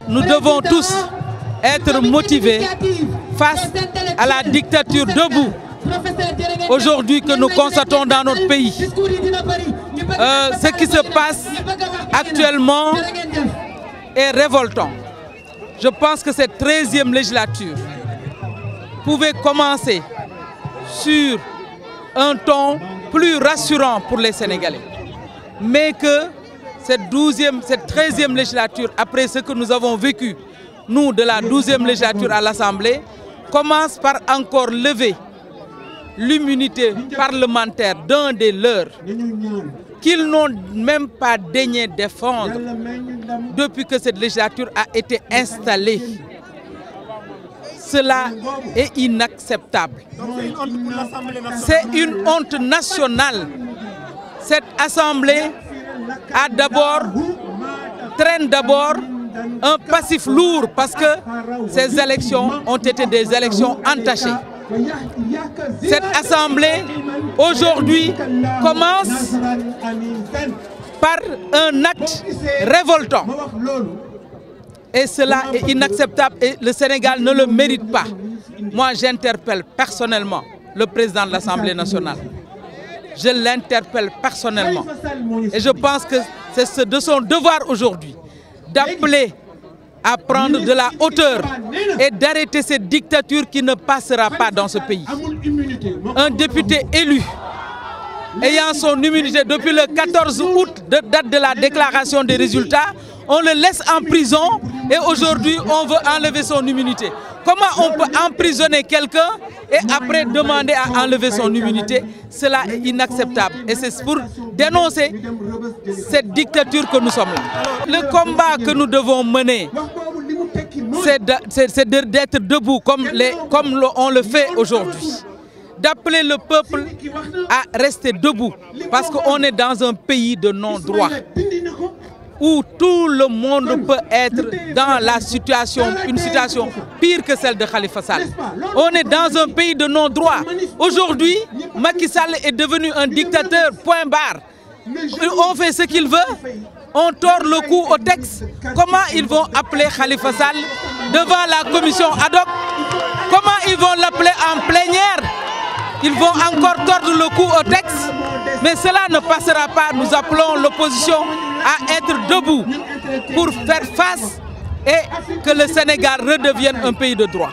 nous devons tous être motivés face à la dictature debout aujourd'hui que nous constatons dans notre pays. Ce qui se passe actuellement est révoltant. Je pense que cette 13e législature pouvait commencer sur un ton plus rassurant pour les Sénégalais. Mais que cette 13e législature, après ce que nous avons vécu, nous, de la 12e législature à l'Assemblée, commence par encore lever l'immunité parlementaire d'un des leurs qu'ils n'ont même pas daigné défendre depuis que cette législature a été installée. Cela est inacceptable. C'est une honte nationale. Cette Assemblée traîne d'abord un passif lourd parce que ces élections ont été des élections entachées. Cette Assemblée, aujourd'hui, commence par un acte révoltant. Et cela est inacceptable et le Sénégal ne le mérite pas. Moi, j'interpelle personnellement le président de l'Assemblée nationale. Je l'interpelle personnellement. Et je pense que c'est de son devoir aujourd'hui d'appeler à prendre de la hauteur et d'arrêter cette dictature qui ne passera pas dans ce pays. Un député élu, ayant son immunité depuis le 14 août, date de la déclaration des résultats, on le laisse en prison et aujourd'hui on veut enlever son immunité. Comment on peut emprisonner quelqu'un et après demander à enlever son immunité? Cela est inacceptable et c'est pour dénoncer cette dictature que nous sommes là. Le combat que nous devons mener, c'est d'être debout comme on le fait aujourd'hui. D'appeler le peuple à rester debout parce qu'on est dans un pays de non-droit où tout le monde peut être dans une situation pire que celle de Khalifa Sall. On est dans un pays de non-droit. Aujourd'hui, Macky Sall est devenu un dictateur, point barre. On fait ce qu'il veut, on tord le cou au texte. Comment ils vont appeler Khalifa Sall devant la commission ad hoc? Comment ils vont l'appeler en plénière? Ils vont encore tordre le cou au texte. Mais cela ne passera pas. Nous appelons l'opposition à être debout pour faire face et que le Sénégal redevienne un pays de droit.